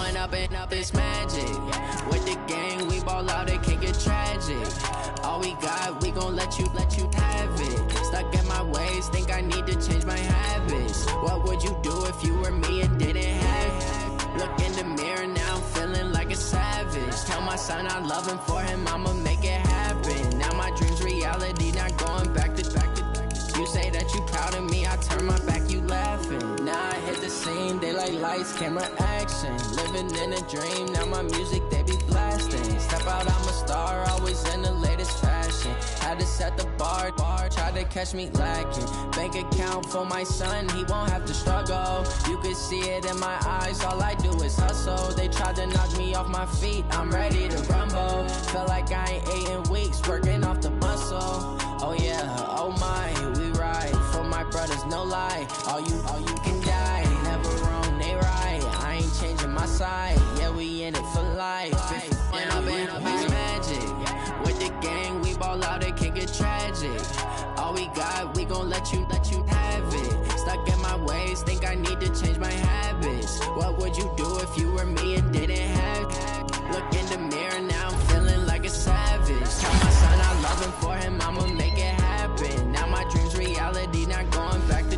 Going up and up, it's magic. With the gang, we ball out, it can get tragic. All we got, we gon' let you have it. Stuck in my ways, think I need to change my habits. What would you do if you were me and didn't have it? Look in the mirror now, I'm feeling like a savage. Tell my son I love him, for him I'ma make it happen. Now my dream's reality, not going back to. You say that you proud of me, I turn my back, you laughing. Now I hit the scene, they like lights, camera, action. Living in a dream, now my music, they be blasting. Step out, I'm a star, always in the latest fashion. Had to set the bar, try to catch me lacking. Bank account for my son, he won't have to struggle. You can see it in my eyes, all I do is hustle. They tried to knock me off my feet, I'm ready to rumble. Felt like I ain't ate in weeks, working off the muscle. Oh yeah, oh my, we ride for my brothers, no lie. All you can die, never wrong, they right. I ain't changing my side, yeah, we in it for life. And up and up, it's magic. With the gang, we ball out, it can get tragic. All we got, we gon' let you have it. Stuck in my ways, think I need to change my habits. What would you do if you were me and didn't have it? Look in the mirror now, I'm feeling like a savage. Tell my son I love him, for him I'ma make it happen. Now my dream's reality, not going back to.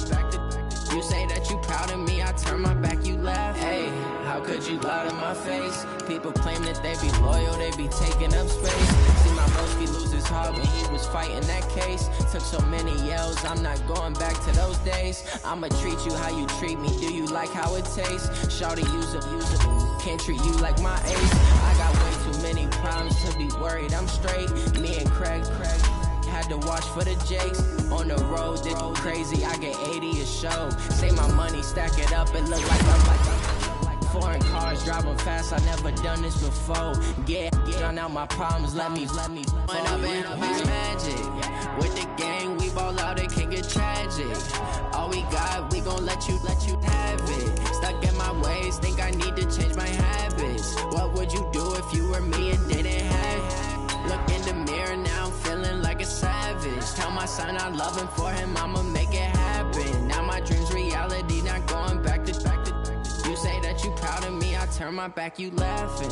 You say that you proud of me, I turn my back, you laugh. Hey, how could you lie to my face? People claim that they be loyal, they be taking up space. See my broski lose his heart when he was fighting that case. Took so many yells, I'm not going back to those days. I'ma treat you how you treat me, do you like how it tastes? Shawty, use up, can't treat you like my ace. I got way too many problems to be worried, I'm straight. Me and Craig had to watch for the Jakes. On the road, this crazy, I get 80 a show. Say my money, stack it up, it look like foreign cars, driving fast, I never done this before. Drown out my problems, let me. Went up and up, it's magic. With the gang, we ball out, it can get tragic. All we got, we gon' let you have it. Stuck in my ways, think I need to change my habits. What would you do if you were me and didn't have it? Look in the mirror now, I'm feeling like a savage. Tell my son I love him, for him I'ma make it happen. Now my dream's reality, not going back to. You say that you proud of me, I turn my back, you laughing.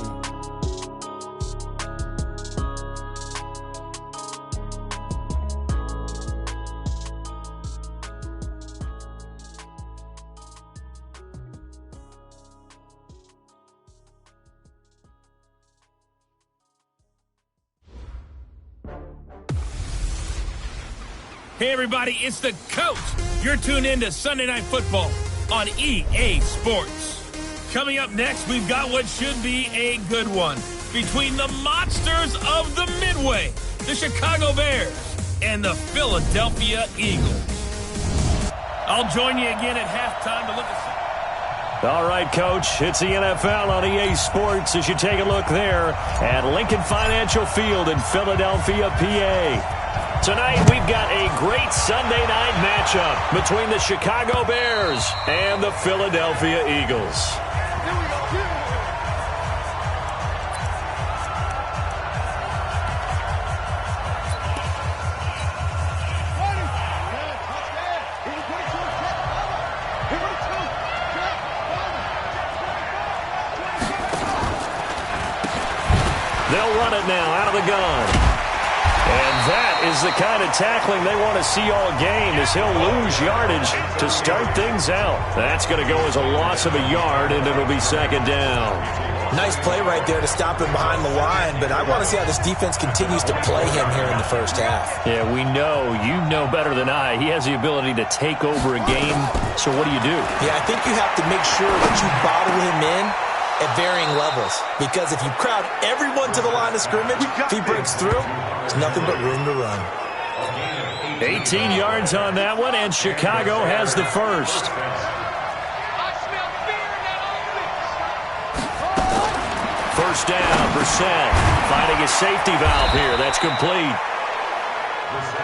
Hey everybody, it's the coach. You're tuned in to Sunday Night Football on EA Sports. Coming up next, we've got what should be a good one between the monsters of the Midway, the Chicago Bears, and the Philadelphia Eagles. I'll join you again at halftime to look at... All right, Coach, it's the NFL on EA Sports as you take a look there at Lincoln Financial Field in Philadelphia, PA. Tonight, we've got a great Sunday night matchup between the Chicago Bears and the Philadelphia Eagles. They'll run it now out of the gun. And that is the kind of tackling they want to see all game, as he'll lose yardage to start things out. That's going to go as a loss of a yard, and it'll be second down. Nice play right there to stop him behind the line, but I want to see how this defense continues to play him here in the first half. Yeah, we know. You know better than I. He has the ability to take over a game, so what do you do? Yeah, I think you have to make sure that you bottle him in at varying levels, because if you crowd everyone to the line of scrimmage, if he breaks through, there's nothing but room to run. 18 yards on that one, and Chicago has the first. First down, Brissett finding a safety valve here. That's complete.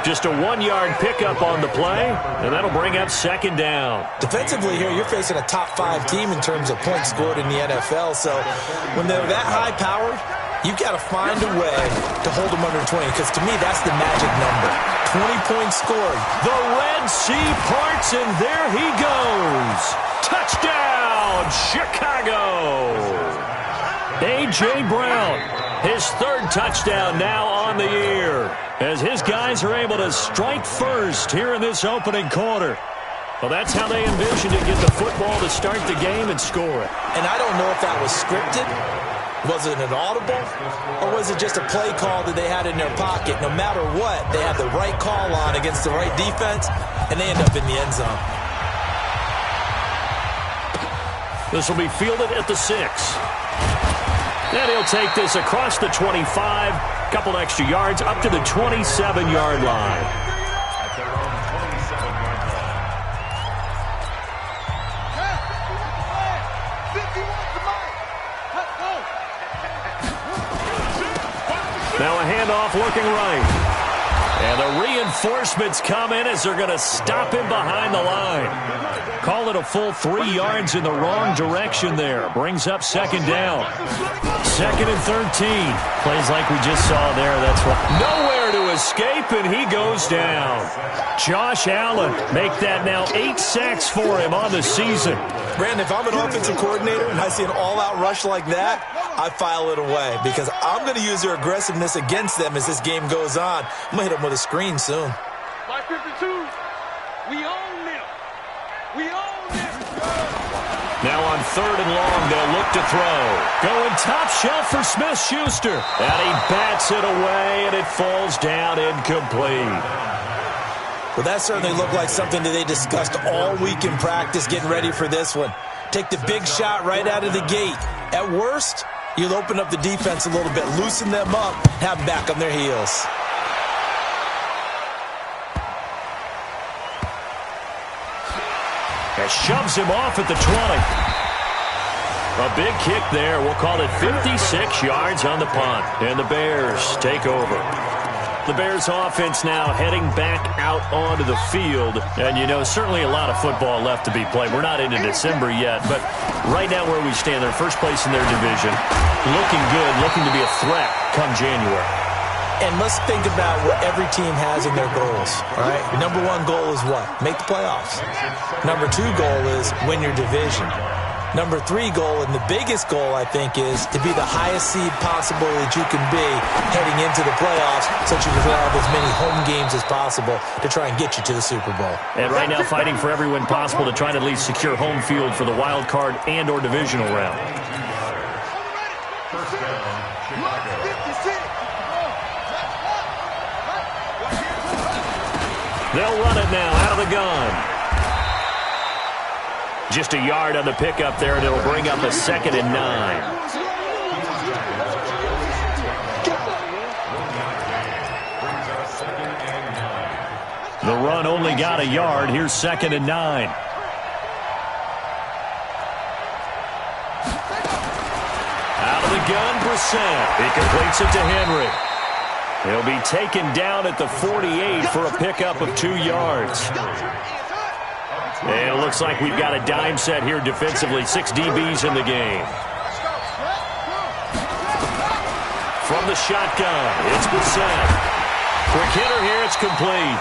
Just a 1-yard pickup on the play, and that'll bring up second down. Defensively here, you're facing a top-5 team in terms of points scored in the NFL, so when they're that high-powered, you've got to find a way to hold them under 20, because to me, that's the magic number. 20 points scored. The Red Sea parts, and there he goes. Touchdown, Chicago! A.J. Brown. His third touchdown now on the year, as his guys are able to strike first here in this opening quarter. Well, that's how they envisioned to get the football to start the game and score it. And I don't know if that was scripted. Was it an audible? Or was it just a play call that they had in their pocket? No matter what, they had the right call on against the right defense, and they end up in the end zone. This will be fielded at the 6. And he'll take this across the 25, couple extra yards up to the 27-yard line. Now a handoff looking right. And the reinforcements come in as they're going to stop him behind the line. Call it a full 3 yards in the wrong direction there. Brings up second down. 2nd and 13. Plays like we just saw there. That's right. Nowhere to escape, and he goes down. Josh Allen make that now 8 sacks for him on the season. Brandon, if I'm an offensive coordinator and I see an all-out rush like that, I file it away because I'm going to use their aggressiveness against them as this game goes on. I'm going to hit them with a screen soon. 552, we own them. We own them. Now on 3rd and long, they'll look to throw. Going top shelf for Smith-Schuster. And he bats it away, and it falls down incomplete. Well, that certainly looked like something that they discussed all week in practice getting ready for this one. Take the big shot right out of the gate. At worst, you'll open up the defense a little bit, loosen them up, have them back on their heels. That shoves him off at the 20. A big kick there. We'll call it 56 yards on the punt. And the Bears take over. The Bears offense now heading back out onto the field. And, you know, certainly a lot of football left to be played. We're not into December yet, but right now where we stand, they're first place in their division. Looking good, looking to be a threat come January. And let's think about what every team has in their goals, all right? Number 1 goal is what? Make the playoffs. Number 2 goal is win your division. Number 3 goal, and the biggest goal, I think, is to be the highest seed possible that you can be heading into the playoffs so that you can have as many home games as possible to try and get you to the Super Bowl. And right now fighting for every win possible to try to at least secure home field for the wild card and or divisional round. They'll run it now out of the gun. Just a yard on the pickup there, and it'll bring up a 2nd and 9. The run only got a yard. Here's 2nd and 9. Out of the gun, Brissett. He completes it to Henry. He'll be taken down at the 48 for a pickup of 2 yards. And it looks like we've got a dime set here defensively. 6 DBs in the game. From the shotgun, it's Brissett. Quick hitter here, it's complete.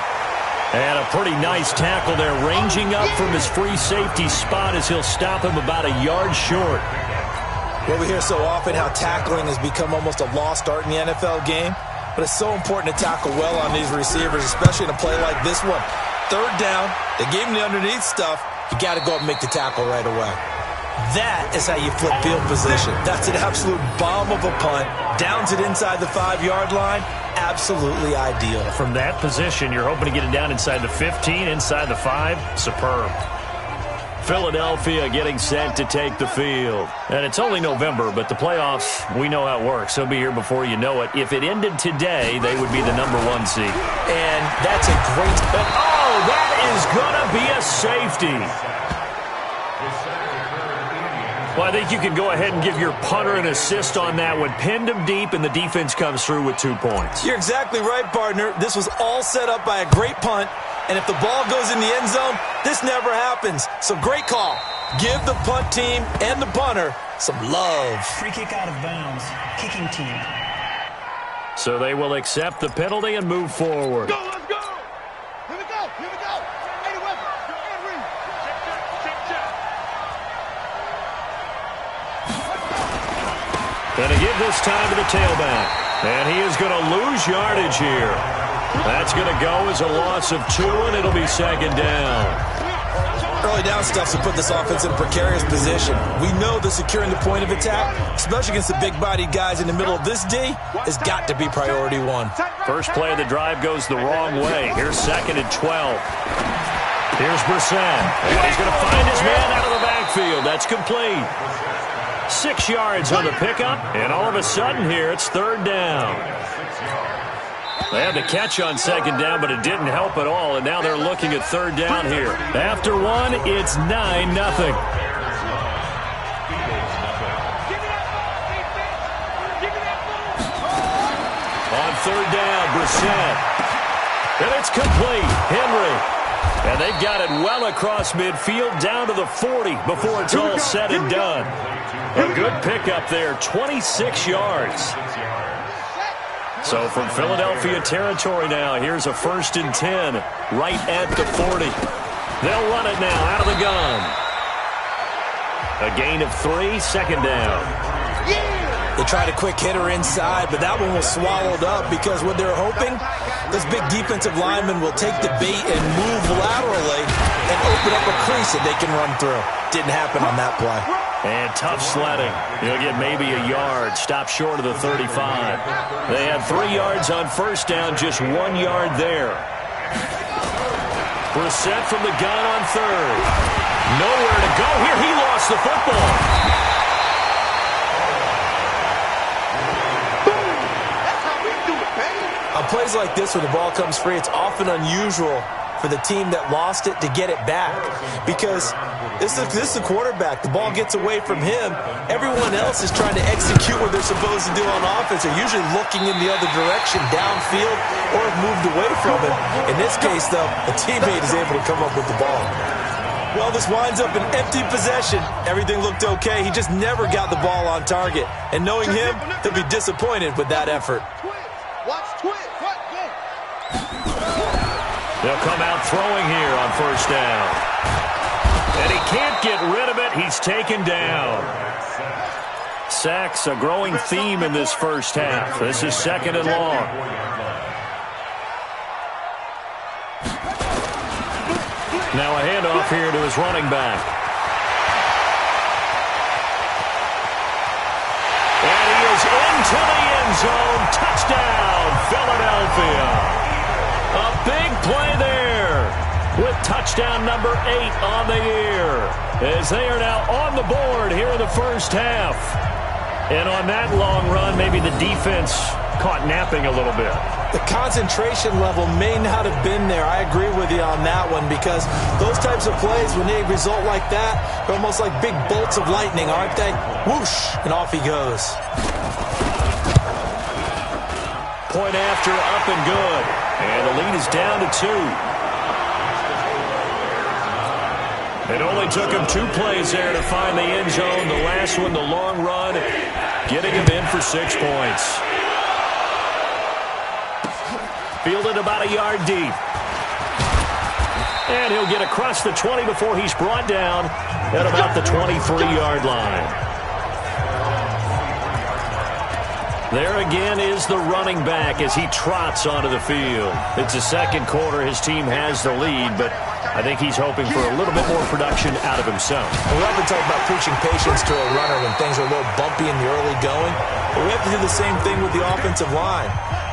And a pretty nice tackle there, ranging up from his free safety spot as he'll stop him about a yard short. Well, we hear so often how tackling has become almost a lost art in the NFL game. But it's so important to tackle well on these receivers, especially in a play like this one. 3rd down, they gave him the underneath stuff. You got to go up and make the tackle right away. That is how you flip field position. That's an absolute bomb of a punt. Downs it inside the 5-yard line. Absolutely ideal. From that position, you're hoping to get it down inside the 15, inside the 5. Superb. Philadelphia getting set to take the field. And it's only November, but the playoffs, we know how it works. They'll be here before you know it. If it ended today, they would be the number 1 seed. And that's a great... Oh, that is going to be a safety. Well, I think you can go ahead and give your punter an assist on that one. Pinned him deep, and the defense comes through with 2 points. You're exactly right, partner. This was all set up by a great punt. And if the ball goes in the end zone, this never happens. So great call. Give the punt team and the punter some love. Free kick out of bounds. Kicking team. So they will accept the penalty and move forward. Go, let's go. Here we go. Here we go. 80 weapons. And read. Check. Going to give this time to the tailback. And he is going to lose yardage here. That's going to go as a loss of 2, and it'll be second down. Early down stuff to put this offense in a precarious position. We know that securing the point of attack, especially against the big-bodied guys in the middle of this D, has got to be priority 1. First play of the drive goes the wrong way. Here's second and 12. Here's Brissett. And he's going to find his man out of the backfield. That's complete. 6 yards on the pickup, and all of a sudden here, it's third down. They had the catch on second down, but it didn't help at all, and now they're looking at third down here. After 1, it's 9-0. On third down, Brissett. And it's complete. Henry. And they've got it well across midfield down to the 40 before it's all said and done. A good pickup there, 26 yards. So from Philadelphia territory now, here's a 1st and 10 right at the 40. They'll run it now out of the gun. A gain of 3, second down. They tried a quick hitter inside, but that one was swallowed up because what they're hoping, this big defensive lineman will take the bait and move laterally and open up a crease that they can run through. Didn't happen on that play. And tough sledding. He'll get maybe a yard. Stop short of the 35. They had 3 yards on first down, just 1 yard there. Brissett from the gun on third. Nowhere to go here. He lost the football. On plays like this where the ball comes free, it's often unusual for the team that lost it to get it back because this is the quarterback. The ball gets away from him. Everyone else is trying to execute what they're supposed to do on offense. They're usually looking in the other direction, downfield, or have moved away from him. In this case, though, a teammate is able to come up with the ball. Well, this winds up an empty possession. Everything looked okay. He just never got the ball on target. And knowing him, he'll be disappointed with that effort. They'll come out throwing here on first down. And he can't get rid of it. He's taken down. Sacks, a growing theme in this first half. This is second and long. Now a handoff here to his running back. And he is into the end zone. Touchdown, Philadelphia. A big play there with touchdown number 8 on the year as they are now on the board here in the first half. And on that long run, maybe the defense caught napping a little bit. The concentration level may not have been there. I agree with you on that one because those types of plays, when they result like that, they're almost like big bolts of lightning, aren't they? Whoosh, and off he goes. Point after, up and good. And the lead is down to 2. It only took him 2 plays there to find the end zone. The last one, the long run, getting him in for 6 points. Fielded about a yard deep. And he'll get across the 20 before he's brought down at about the 23-yard line. There again is the running back as he trots onto the field. It's the second quarter. His team has the lead, but I think he's hoping for a little bit more production out of himself. We often talk about preaching patience to a runner when things are a little bumpy in the early going, but we have to do the same thing with the offensive line.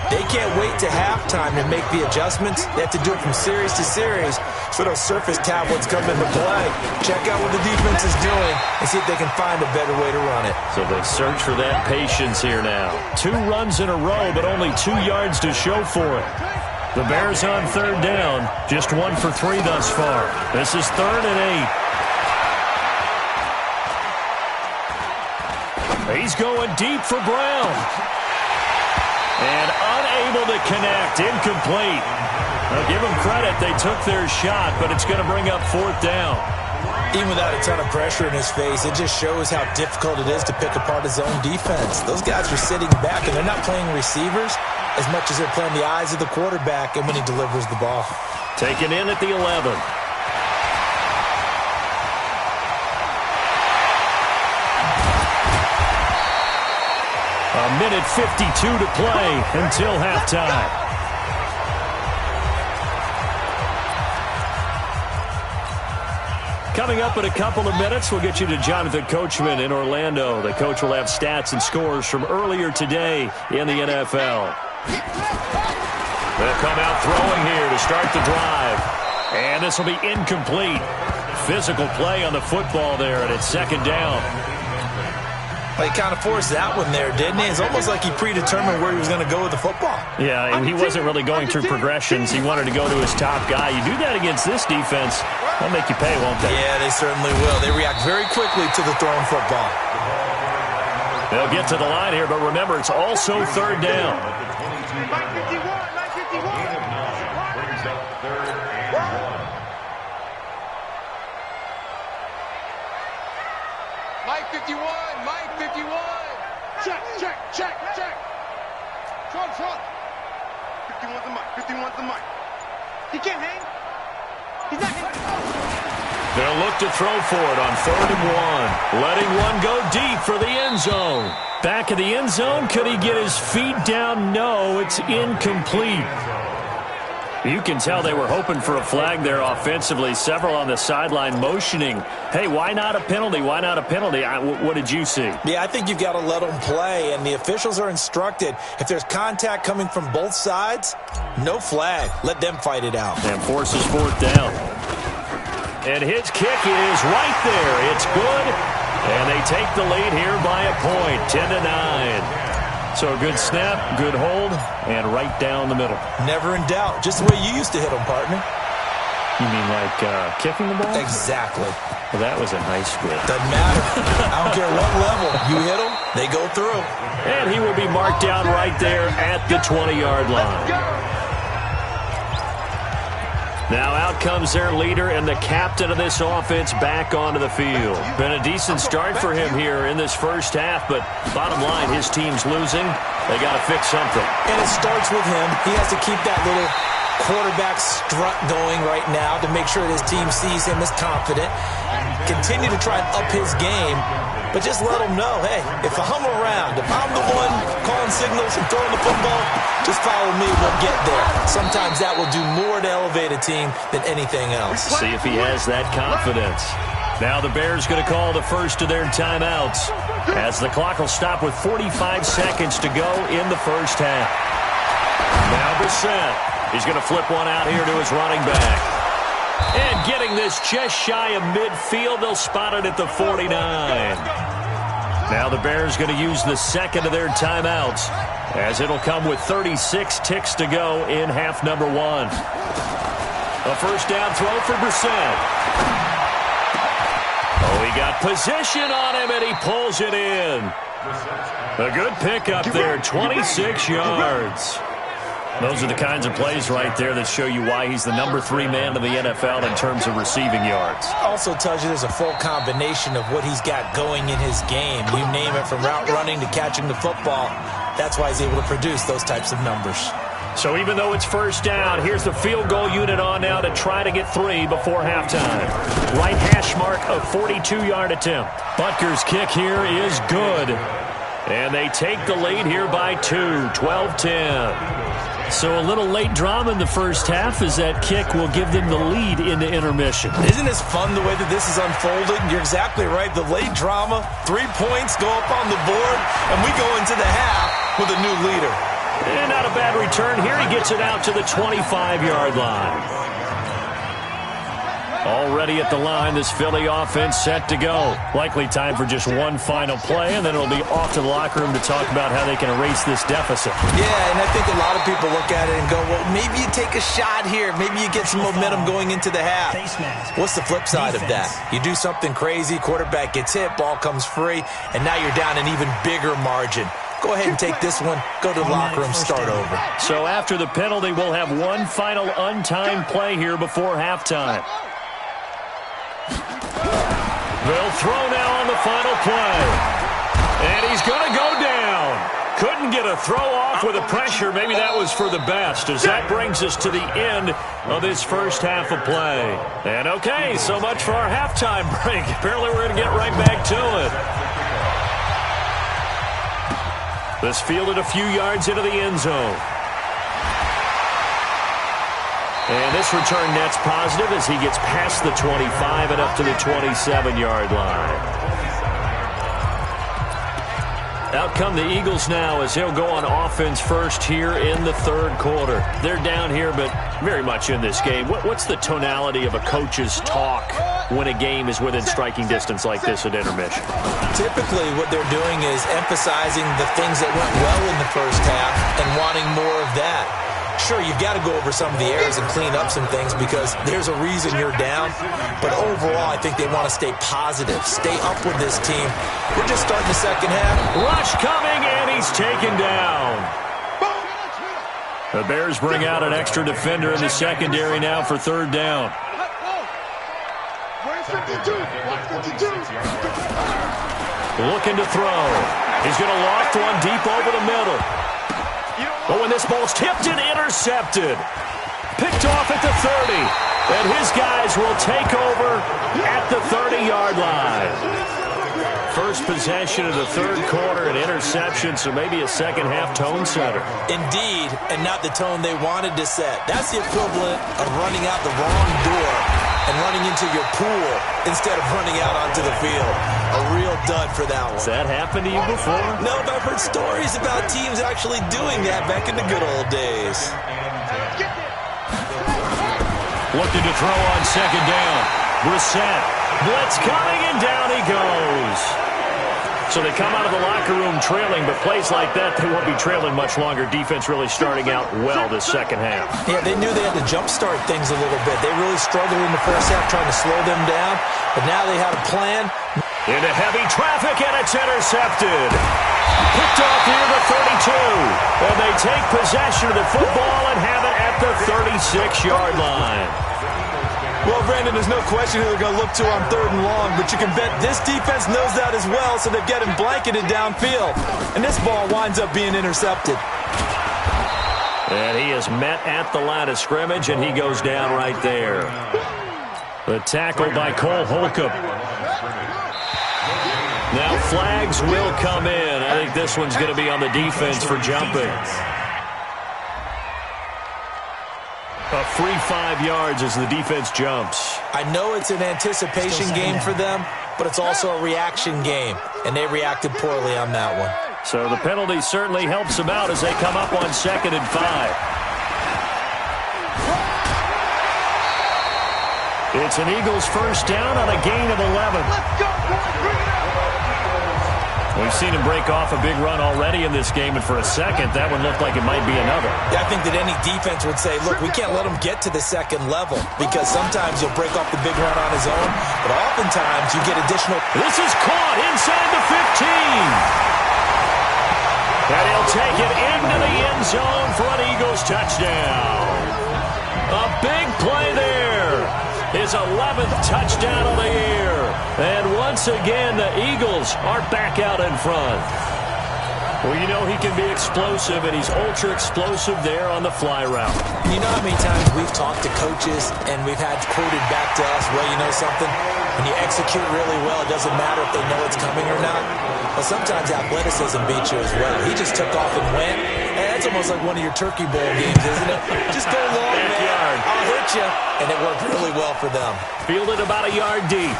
They can't wait to halftime to make the adjustments. They have to do it from series to series so those surface tablets come into play. Check out what the defense is doing and see if they can find a better way to run it. So they search for that patience here now. 2 runs in a row, but only 2 yards to show for it. The Bears on third down, just 1 for 3 thus far. This is 3rd and 8. He's going deep for Brown. And unable to connect, incomplete. I'll give them credit, they took their shot, but it's going to bring up 4th down. Even without a ton of pressure in his face, it just shows how difficult it is to pick apart his own defense. Those guys are sitting back, and they're not playing receivers as much as they're playing the eyes of the quarterback and when he delivers the ball. Taken in at the 11. A minute 52 to play until halftime. Coming up in a couple of minutes, we'll get you to Jonathan Coachman in Orlando. The coach will have stats and scores from earlier today in the NFL. They'll come out throwing here to start the drive. And this will be incomplete. Physical play on the football there, and it's second down. Well, he kind of forced that one there, didn't he? It's almost like he predetermined where he was going to go with the football. Yeah, he wasn't really going through progressions. He wanted to go to his top guy. You do that against this defense, they'll make you pay, won't they? Yeah, they certainly will. They react very quickly to the thrown football. They'll get to the line here, but remember, it's also third down. Mike 51, Mike 51. Check, check, check, check. Trump. 51's the mic, 51's the mic. He can't hang. He's not hanging. They'll look to throw for it on 3rd and 1. Letting one go deep for the end zone. Back of the end zone, could he get his feet down? No, it's incomplete. You can tell they were hoping for a flag there offensively. Several on the sideline motioning. Hey, why not a penalty? Why not a penalty? What did you see? Yeah, I think you've got to let them play, and the officials are instructed. If there's contact coming from both sides, no flag. Let them fight it out. And forces 4th down. And his kick is right there. It's good. And they take the lead here by a point, 10-9. So a good snap, good hold, and right down the middle. Never in doubt. Just the way you used to hit them, partner. You mean like kicking the ball? Exactly. Well, that was in high school. Doesn't matter. I don't care what level. You hit them, they go through. And he will be marked down right there at the 20-yard line. Now out comes their leader and the captain of this offense back onto the field. Been a decent start for him here in this first half, but bottom line, his team's losing. They got to fix something. And it starts with him. He has to keep that little quarterback strut going right now to make sure that his team sees him as confident. Continue to try and up his game, but just let him know, hey, if I'm around, if I'm the one calling signals and throwing the football, just follow me, we'll get there. Sometimes that will do more to elevate a team than anything else. See if he has that confidence. Now the Bears going to call the first of their timeouts as the clock will stop with 45 seconds to go in the first half. Now Brissett. He's going to flip one out here to his running back. And getting this just shy of midfield, they'll spot it at the 49. Now the Bears going to use the second of their timeouts as it'll come with 36 ticks to go in half number 1. A first down throw for Brissett. Oh, he got position on him, and he pulls it in. A good pickup there, 26 yards. Those are the kinds of plays right there that show you why he's the number 3 man in the NFL in terms of receiving yards. Also tells you there's a full combination of what he's got going in his game. You name it, from route running to catching the football. That's why he's able to produce those types of numbers. So even though it's first down, here's the field goal unit on now to try to get 3 before halftime. Right hash mark, a 42-yard attempt. Butker's kick here is good. And they take the lead here by 2, 12-10. So a little late drama in the first half as that kick will give them the lead into intermission. Isn't this fun the way that this is unfolding? You're exactly right. The late drama, 3 points go up on the board, and we go into the half with a new leader. And not a bad return here. He gets it out to the 25-yard line. Already at the line, this Philly offense set to go. Likely time for just one final play, and then it'll be off to the locker room to talk about how they can erase this deficit. Yeah, and I think a lot of people look at it and go, well, maybe you take a shot here. Maybe you get some momentum going into the half. What's the flip side of that? You do something crazy, quarterback gets hit, ball comes free, and now you're down an even bigger margin. Go ahead and take this one, go to the locker room, start over. So after the penalty, we'll have one final untimed play here before halftime. They'll throw now on the final play. And he's going to go down. Couldn't get a throw off with the pressure. Maybe that was for the best, as that brings us to the end of this first half of play. And okay, so much for our halftime break. Apparently we're going to get right back to it. This fielded a few yards into the end zone. And this return net's positive as he gets past the 25 and up to the 27-yard line. Out come the Eagles now as they'll go on offense first here in the third quarter. They're down here, but very much in this game. What's the tonality of a coach's talk when a game is within striking distance like this at intermission? Typically, what they're doing is emphasizing the things that went well in the first half and wanting more of that. Sure, you've got to go over some of the errors and clean up some things because there's a reason you're down. But overall, I think they want to stay positive, stay up with this team. We're just starting the second half. Rush coming, and he's taken down. The Bears bring out an extra defender in the secondary now for third down. Looking to throw. He's going to loft one deep over the middle. But when this ball's tipped and intercepted, picked off at the 30, and his guys will take over at the 30-yard line. First possession of the third quarter, an interception, so maybe a second-half tone setter. Indeed, and not the tone they wanted to set. That's the equivalent of running out the wrong door and running into your pool instead of running out onto the field. A real dud for that one. Has that happened to you before? No, but I've heard stories about teams actually doing that back in the good old days. Looking to throw on second down. Brissett. Blitz coming, and down he goes. So they come out of the locker room trailing, but plays like that, they won't be trailing much longer. Defense really starting out well this second half. Yeah, they knew they had to jumpstart things a little bit. They really struggled in the first half trying to slow them down, but now they had a plan. Into heavy traffic, and it's intercepted. Picked off near the 32. And they take possession of the football and have it at the 36-yard line. Well, Brandon, there's no question who they're going to look to on third and long, but you can bet this defense knows that as well, so they've got him blanketed downfield. And this ball winds up being intercepted. And he is met at the line of scrimmage, and he goes down right there. The tackle by Cole Holcomb. Now flags will come in. I think this one's going to be on the defense for jumping. A free 5 yards as the defense jumps. I know it's an anticipation game for them, but it's also a reaction game, and they reacted poorly on that one. So the penalty certainly helps them out as they come up on 2nd and 5. It's an Eagles first down on a gain of 11. Let's go, boys. Bring it out. We've seen him break off a big run already in this game, and for a second, that one looked like it might be another. Yeah, I think that any defense would say, look, we can't let him get to the second level because sometimes he'll break off the big run on his own, but oftentimes you get additional. This is caught inside the 15. And he'll take it into the end zone for an Eagles touchdown. A big play there. His 11th touchdown of the year. And once again, the Eagles are back out in front. Well, you know he can be explosive, and he's ultra-explosive there on the fly route. You know how many times we've talked to coaches, and we've had quoted back to us, well, you know something? When you execute really well, it doesn't matter if they know it's coming or not. Well, sometimes athleticism beats you as well. He just took off and went. And that's almost like one of your Turkey Bowl games, isn't it? Just go long, man. I'll hit you. And it worked really well for them. Fielded about a yard deep.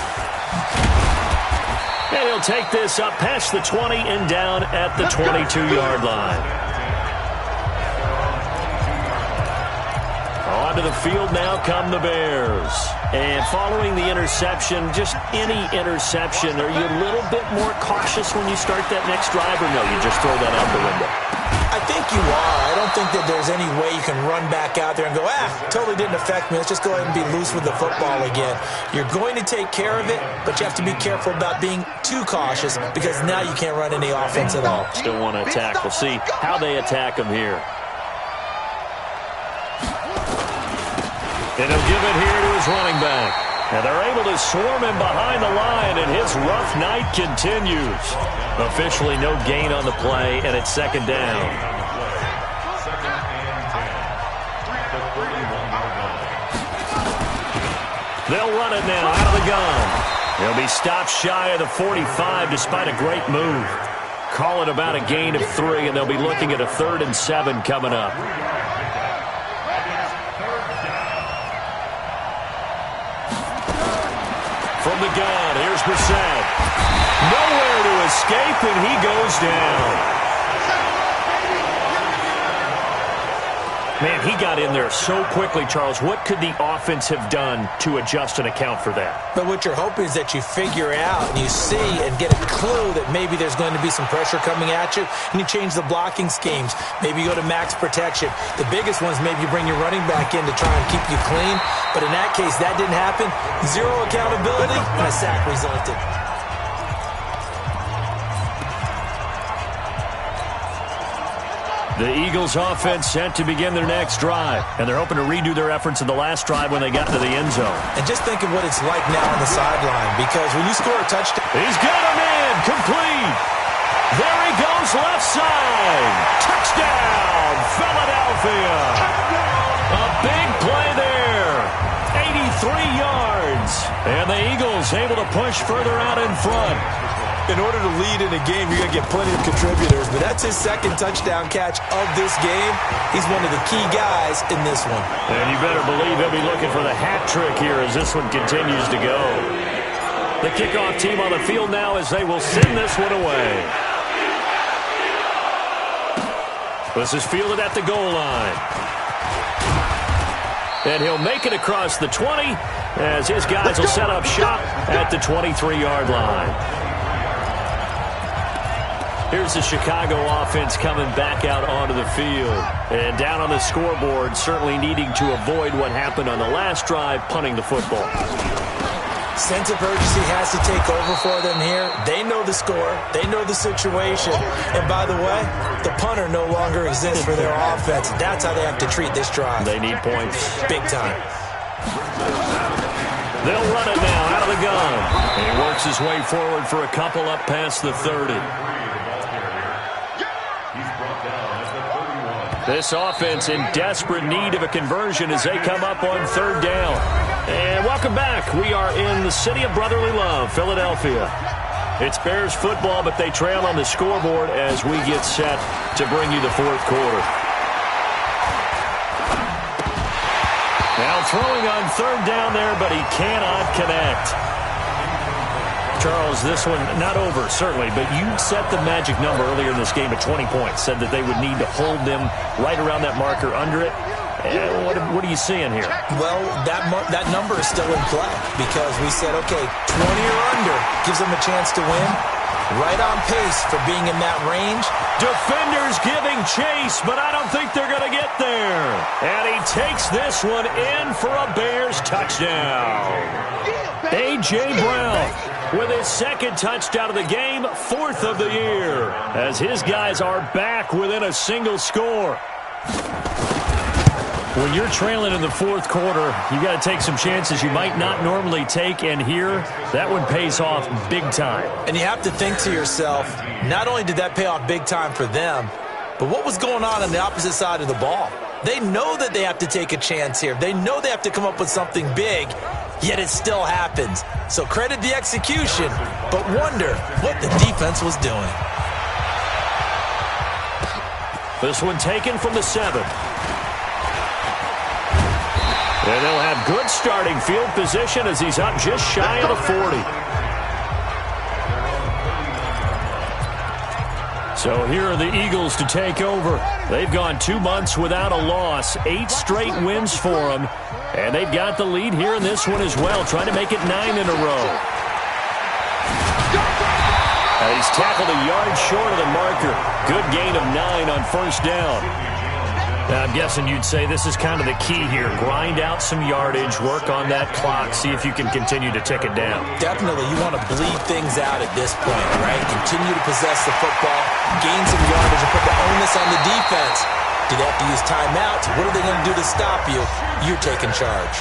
And he'll take this up past the 20 and down at the 22-yard line. Onto the field now come the Bears. And following the interception, just any interception, are you a little bit more cautious when you start that next drive, or no, you just throw that out the window? I think you are. I don't think that there's any way you can run back out there and go, totally didn't affect me. Let's just go ahead and be loose with the football again. You're going to take care of it, but you have to be careful about being too cautious because now you can't run any offense at all. Still want to attack. We'll see how they attack him here. And he'll give it here to his running back. And they're able to swarm him behind the line, and his rough night continues. Officially no gain on the play, and it's second down. They'll run it now out of the gun. He'll be stopped shy of the 45 despite a great move. call it about a gain of 3, and they'll be looking at a 3rd and 7 coming up. From the gun, here's Brissett. Nowhere to escape, and he goes down. Man, he got in there so quickly, Charles. What could the offense have done to adjust and account for that? But what you're hoping is that you figure out and you see and get a clue that maybe there's going to be some pressure coming at you, and you change the blocking schemes. Maybe you go to max protection. The biggest one is maybe you bring your running back in to try and keep you clean. But in that case, that didn't happen. 0 accountability, and a sack resulted. The Eagles offense set to begin their next drive, and they're hoping to redo their efforts in the last drive when they got to the end zone. And just think of what it's like now on the sideline, because when you score a touchdown... He's got him in, complete. There he goes, left side. Touchdown, Philadelphia. A big play there. 83 yards. And the Eagles able to push further out in front. In order to lead in a game, you're going to get plenty of contributors, but that's his second touchdown catch of this game. He's one of the key guys in this one. And you better believe he'll be looking for the hat trick here as this one continues to go. The kickoff team on the field now as they will send this one away. This is fielded at the goal line. And he'll make it across the 20 as his guys will set up shop at the 23-yard line. Here's the Chicago offense coming back out onto the field. And down on the scoreboard, certainly needing to avoid what happened on the last drive, punting the football. Sense of urgency has to take over for them here. They know the score. They know the situation. And by the way, the punter no longer exists for their offense. That's how they have to treat this drive. They need points. Big time. They'll run it now out of the gun. And he works his way forward for a couple up past the 30. This offense in desperate need of a conversion as they come up on 3rd down. And welcome back. We are in the city of brotherly love, Philadelphia. It's Bears football, but they trail on the scoreboard as we get set to bring you the 4th quarter. Now throwing on 3rd down there, but he cannot connect. Charles, this one not over, certainly, but you set the magic number earlier in this game at 20 points, said that they would need to hold them right around that marker under it. What are you seeing here? Well, that number is still in play because we said, okay, 20 or under gives them a chance to win. Right on pace for being in that range. Defenders giving chase, but I don't think they're going to get there. And he takes this one in for a Bears touchdown. A.J. Brown with his 2nd touchdown of the game, 4th of the year, as his guys are back within a single score. When you're trailing in the 4th quarter, you got to take some chances you might not normally take, and here, that one pays off big time. And you have to think to yourself, not only did that pay off big time for them, but what was going on the opposite side of the ball? They know that they have to take a chance here. They know they have to come up with something big, yet it still happens. So credit the execution, but wonder what the defense was doing. This one taken from the 7. And they'll have good starting field position as he's up just shy of the 40. So here are the Eagles to take over. They've gone 2 months without a loss, 8 straight wins for them. And they've got the lead here in this one as well, trying to make it 9 in a row. And he's tackled a yard short of the marker. Good gain of 9 on 1st down. Now, I'm guessing you'd say this is kind of the key here. Grind out some yardage, work on that clock, see if you can continue to tick it down. Definitely, you want to bleed things out at this point, right? Continue to possess the football, gain some yardage, and put the onus on the defense. Do they have to use timeouts? What are they going to do to stop you? You're taking charge.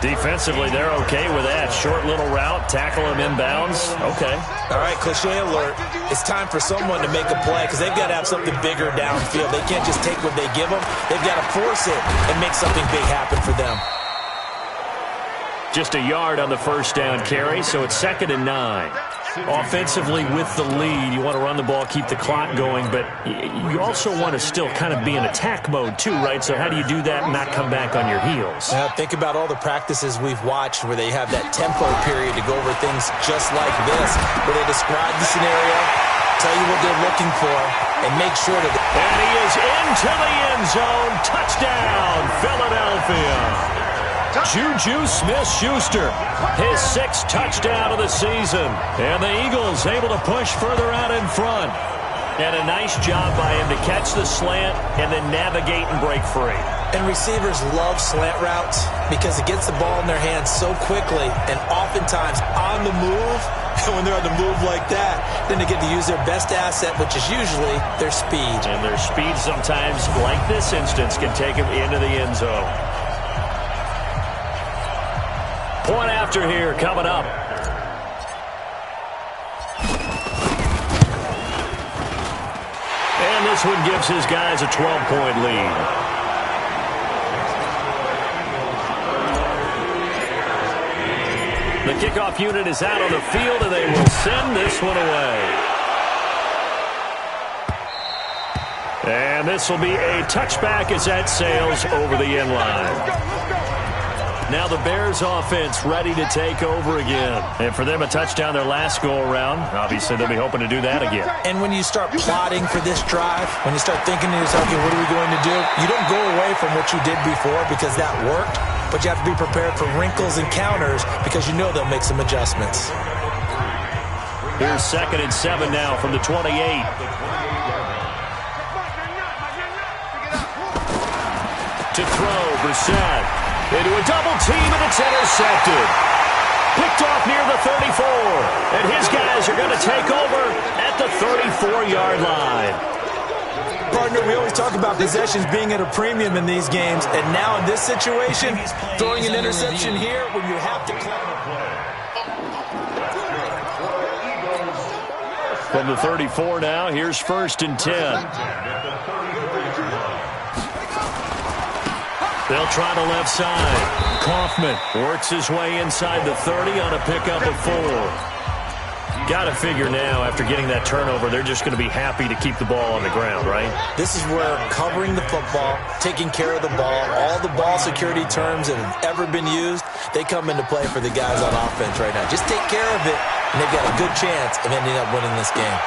Defensively, they're okay with that. Short little route, tackle him inbounds. Okay. All right, cliche alert. It's time for someone to make a play because they've got to have something bigger downfield. They can't just take what they give them. They've got to force it and make something big happen for them. Just a yard on the 1st down carry, so it's 2nd and 9. Offensively with the lead, you want to run the ball, keep the clock going, but you also want to still kind of be in attack mode too, right? So how do you do that and not come back on your heels? Now, think about all the practices we've watched where they have that tempo period to go over things just like this, where they describe the scenario, tell you what they're looking for, and make sure that... And he is into the end zone. Touchdown, Philadelphia. Juju Smith-Schuster, his 6th touchdown of the season. And the Eagles able to push further out in front. And a nice job by him to catch the slant and then navigate and break free. And receivers love slant routes because it gets the ball in their hands so quickly and oftentimes on the move. And when they're on the move like that, then they get to use their best asset, which is usually their speed. And their speed sometimes, like this instance, can take them into the end zone. Point after here coming up. And this one gives his guys a 12-point lead. The kickoff unit is out on the field, and they will send this one away. And this will be a touchback as that sails over the end line. Now the Bears offense ready to take over again. And for them, a touchdown their last go-around. Obviously, they'll be hoping to do that again. And when you start plotting for this drive, when you start thinking to yourself, okay, what are we going to do? You don't go away from what you did before because that worked, but you have to be prepared for wrinkles and counters because you know they'll make some adjustments. Here's 2nd and 7 now from the 28. To throw, Brissett. Into a double team, and it's intercepted. Picked off near the 34. And his guys are going to take over at the 34-yard line. Partner, we always talk about possessions being at a premium in these games. And now in this situation, throwing an interception here when you have to call a play. From the 34 now, here's 1st and 10. They'll try the left side. Kaufman works his way inside the 30 on a pickup of 4. Got to figure now, after getting that turnover, they're just going to be happy to keep the ball on the ground, right? This is where covering the football, taking care of the ball, all the ball security terms that have ever been used, they come into play for the guys on offense right now. Just take care of it, and they've got a good chance of ending up winning this game.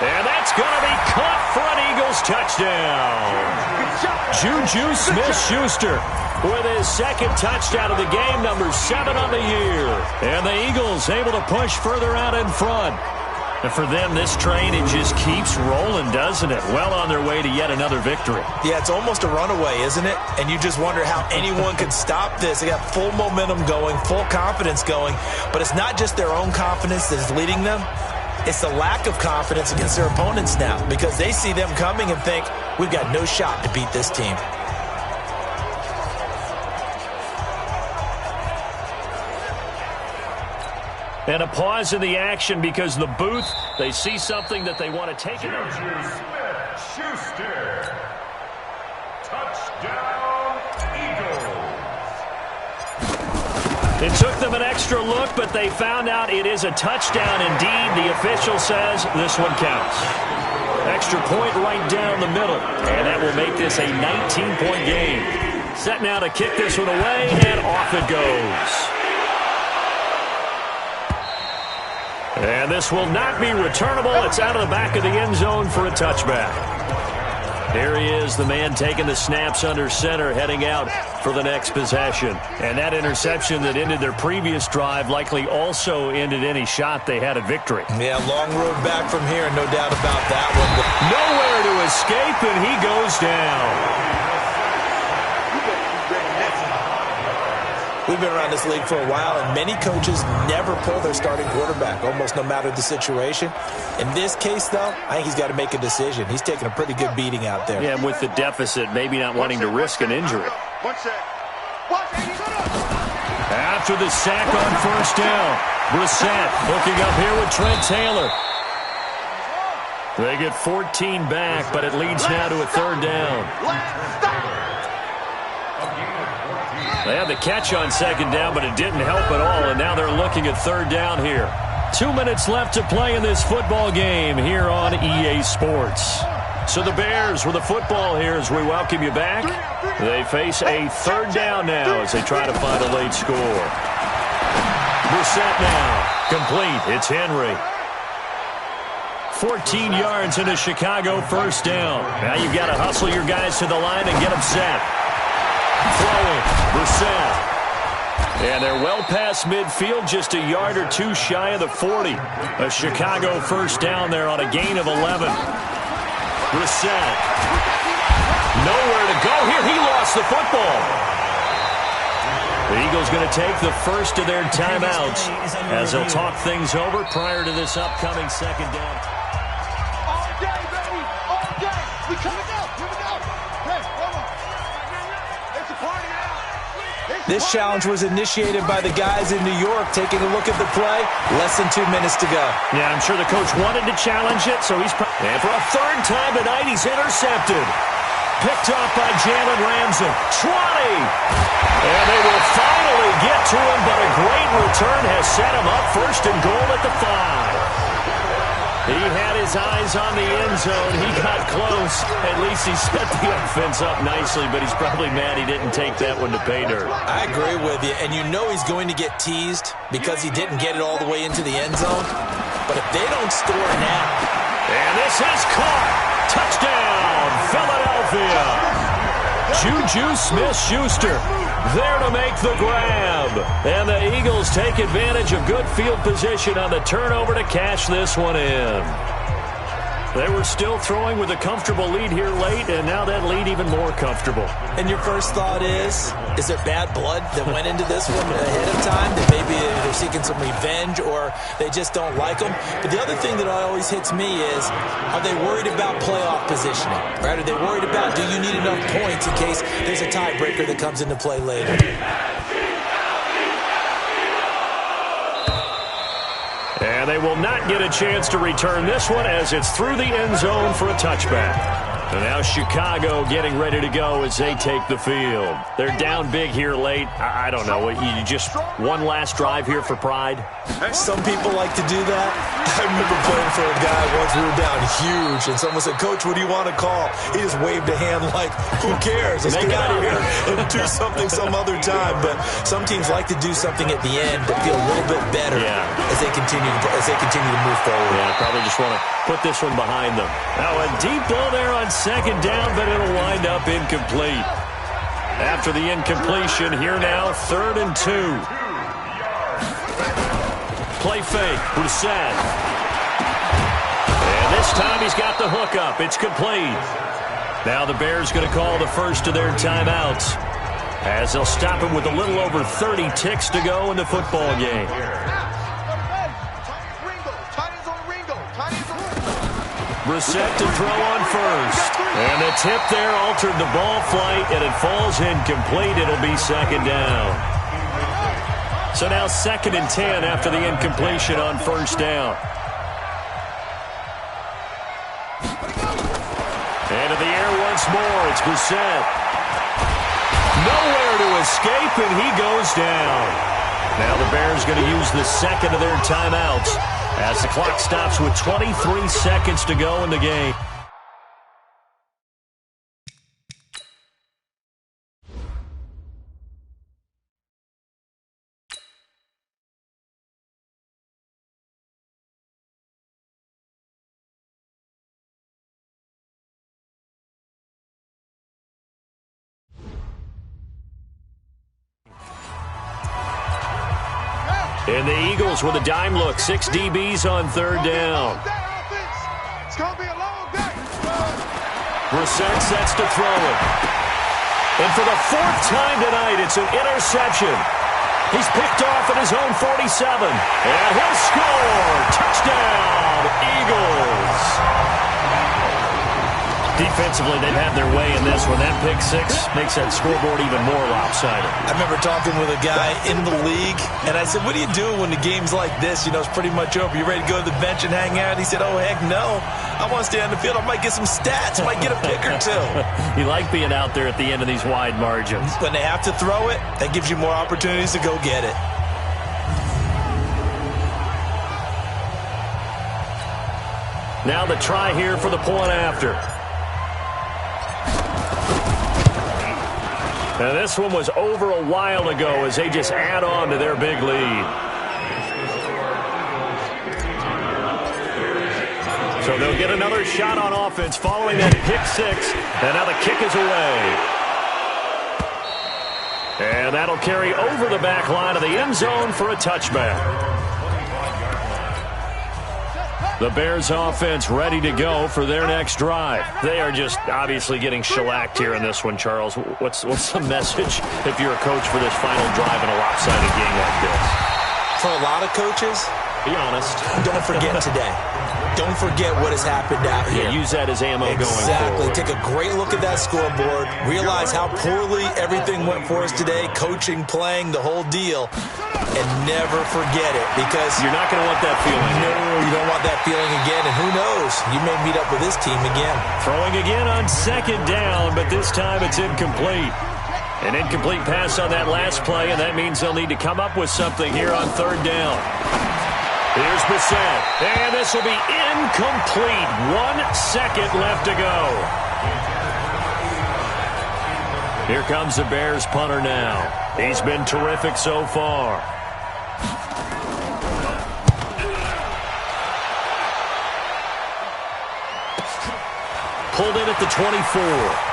And that's going to be caught for an Eagles touchdown. Juju Smith-Schuster with his 2nd touchdown of the game, number 7 on the year. And the Eagles able to push further out in front. And for them, this train, it just keeps rolling, doesn't it? Well on their way to yet another victory. Yeah, it's almost a runaway, isn't it? And you just wonder how anyone could stop this. They got full momentum going, full confidence going. But it's not just their own confidence that's leading them. It's the lack of confidence against their opponents now because they see them coming and think, we've got no shot to beat this team. And a pause in the action because the booth, they see something that they want to take it over. Smith-Schuster. Touchdown, Eagles. It took them an extra look, but they found out it is a touchdown indeed. The official says this one counts. Extra point right down the middle, and that will make this a 19-point game. Set now to kick this one away, and off it goes. And this will not be returnable. It's out of the back of the end zone for a touchback. There he is, the man taking the snaps under center, heading out for the next possession. And that interception that ended their previous drive likely also ended any shot they had at victory. Yeah, long road back from here, no doubt about that one. Nowhere to escape, and he goes down. We've been around this league for a while, and many coaches never pull their starting quarterback, almost no matter the situation. In this case, though, I think he's got to make a decision. He's taking a pretty good beating out there. Yeah, and with the deficit, maybe not wanting to risk an injury. After the sack on 1st down, Brissett hooking up here with Trent Taylor. They get 14 back, but it leads now to a 3rd down. They had the catch on 2nd down, but it didn't help at all, and now they're looking at 3rd down here. 2 minutes left to play in this football game here on EA Sports. So the Bears with the football here as we welcome you back. They face a third down now as they try to find a late score. Brissett now. Complete. It's Henry. 14 yards into Chicago first down. Now you've got to hustle your guys to the line and get them set. Throwing. Brissett. And they're well past midfield, just a yard or two shy of the 40. A Chicago first down there on a gain of 11. Brissett. Nowhere to go here. He lost the football. The Eagles going to take the first of their timeouts as they'll talk things over prior to this upcoming second down. All day, baby. All day. We coming out. Here we go. Hey, hold on. It's a party now. This challenge was initiated by the guys in New York. Taking a look at the play, less than 2 minutes to go. Yeah, I'm sure the coach wanted to challenge it, so he's... And for a third time tonight, he's intercepted. Picked off by Jalen Ramsey. 20! And they will finally get to him, but a great return has set him up first and goal at the 5. He had his eyes on the end zone. He got close. At least he set the offense up nicely, but he's probably mad he didn't take that one to pay dirt. I agree with you, and you know he's going to get teased because he didn't get it all the way into the end zone. But if they don't score now... And this is caught. Touchdown, Philadelphia. Juju Smith-Schuster there to make the grab. And the Eagles take advantage of good field position on the turnover to cash this one in. They were still throwing with a comfortable lead here late, and now that lead even more comfortable. And your first thought is there bad blood that went into this one ahead of time? That maybe they're seeking some revenge or they just don't like them? But the other thing that always hits me is, are they worried about playoff positioning? Right? Are they worried about, do you need enough points in case there's a tiebreaker that comes into play later? And they will not get a chance to return this one as it's through the end zone for a touchback. And now Chicago getting ready to go as they take the field. They're down big here late. I don't know. You just one last drive here for pride? Some people like to do that. I remember playing for a guy once. We were down huge, and someone said, "Coach, what do you want to call?" He just waved a hand like, who cares? Let's get out of here and do something some other time. But some teams like to do something at the end to feel a little bit better as they continue to move forward. Yeah, probably just want to put this one behind them. Now a deep ball there on second down, but it'll wind up incomplete. After the incompletion, here now, 3rd and 2. Play fake, Brissett. And this time he's got the hook up. It's complete. Now the Bears going to call the first of their timeouts as they'll stop him with a little over 30 ticks to go in the football game. Brissett to throw on first. And the tip there altered the ball flight, and it falls incomplete. It'll be second down. So now 2nd and 10 after the incompletion on first down. And in the air once more, it's Brissett. Nowhere to escape, and he goes down. Now the Bears going to use the second of their timeouts as the clock stops with 23 seconds to go in the game. And the Eagles with a dime look. 6 DBs on 3rd down. It's going to be a long day. Brissett sets to throw it. And for the 4th time tonight, it's an interception. He's picked off at his own 47. And he'll score. Touchdown, Eagles. Defensively, they've had their way in this one. That pick 6 makes that scoreboard even more lopsided. I remember talking with a guy in the league, and I said, what do you do when the game's like this? You know, it's pretty much over. You ready to go to the bench and hang out? He said, oh, heck no. I want to stay on the field. I might get some stats. I might get a pick or two. You like being out there at the end of these wide margins. When they have to throw it, that gives you more opportunities to go get it. Now the try here for the point after. Now this one was over a while ago as they just add on to their big lead. So they'll get another shot on offense following that pick six. And now the kick is away. And that'll carry over the back line of the end zone for a touchback. The Bears offense ready to go for their next drive. They are just obviously getting shellacked here in this one, Charles. What's the message if you're a coach for this final drive in a lopsided game like this? For a lot of coaches, be honest. Don't forget today. Don't forget what has happened out here. Yeah, use that as ammo going forward. Exactly. Take a great look at that scoreboard. Realize how poorly everything went for us today. Coaching, playing, the whole deal. And never forget it, because you're not going to want that feeling. No, you don't want that feeling again. And who knows? You may meet up with this team again. Throwing again on second down, but this time it's incomplete. An incomplete pass on that last play, and that means they'll need to come up with something here on third down. Here's Bissett, and this will be incomplete. 1 second left to go. Here comes the Bears punter now. He's been terrific so far. Pulled in at the 24.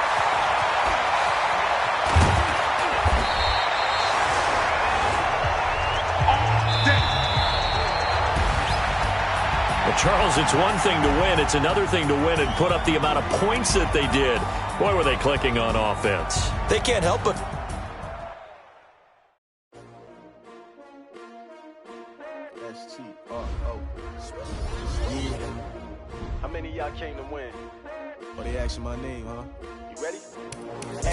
Charles, it's one thing to win. It's another thing to win and put up the amount of points that they did. Boy, were they clicking on offense. They can't help it. STRO. Yeah. How many of y'all came to win? Oh, they asking my name, huh? You ready?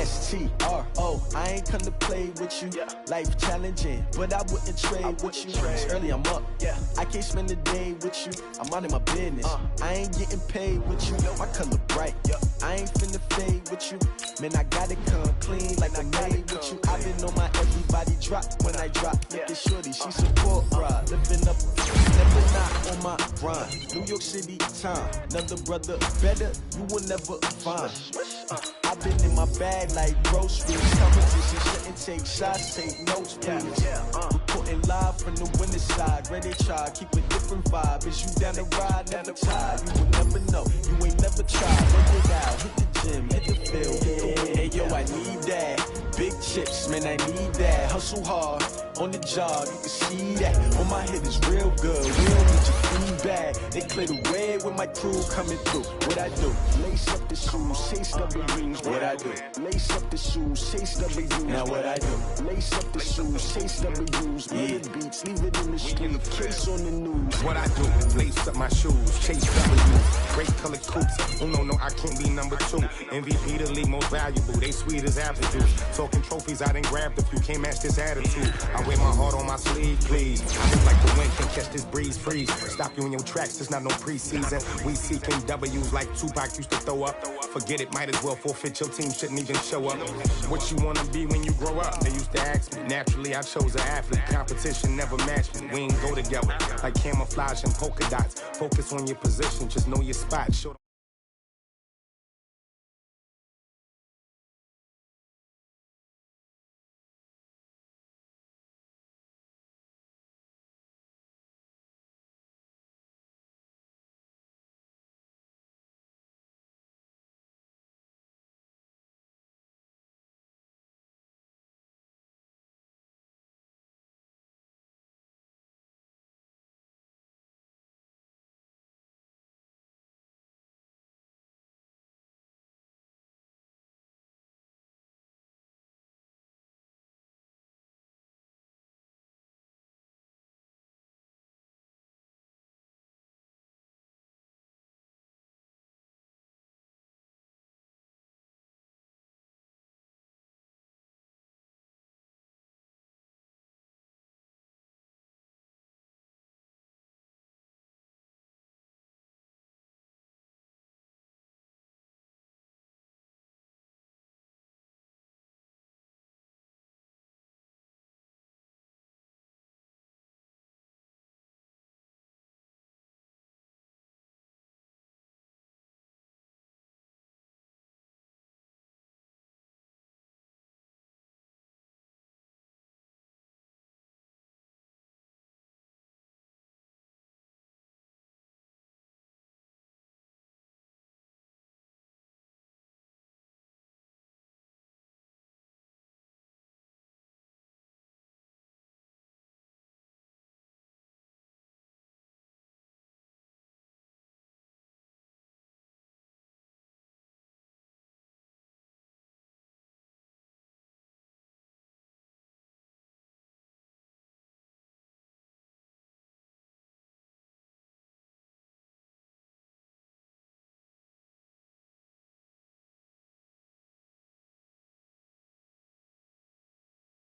STRO. I ain't come to play with you. Yeah. Life challenging, but I wouldn't trade with you. It's early, I'm up. Yeah. I can't spend the day with you. I'm out of my business. I ain't getting paid with you. My color bright. Yeah. I ain't finna fade with you. Man, I gotta come clean like I'm made with you. I've been on my everybody drop when I drop. Look at shorty, she support ride. Living up, never not on my grind. New York City time. Another brother better, you will never find. I've been in my bag like groceries. Competition shouldn't take shots, take notes, please. Reporting live from the winning side. Ready to try, keep a different vibe. Is you down the ride, never tired. You will never know, you ain't never tried. Work it out, hit the gym, hit the field, hit the win. Hey yo, I need that. Big chips, man, I need that. Hustle hard, on the job, you can see that. On my head is real good, we don't need your feedback. They clear the way with my crew coming through. What I do? Lace up the shoes, chase W's. What I do? Lace up the shoes, chase W's. Now what I do? Lace up the shoes, chase W's. Mid beats, leave it in the street, case on the news. What I do? Lace up my shoes, chase W's. Great color coops. Oh no, I can't be number 2. MVP the league most valuable. They sweet as apple juice. Talking trophies, I done grabbed a few. Can't match this attitude. I wear my heart on my sleeve, please. I look like the wind can catch this breeze, freeze. Stop you in your tracks, it's not no preseason. We seeking W's like Tupac used to throw up. Forget it, might as well forfeit. Your team shouldn't even show up. What you wanna be when you grow up? They used to ask me. Naturally, I chose an athlete. Competition never matched me. We ain't go together like camouflage and polka dots. Focus on your position, just know your spot.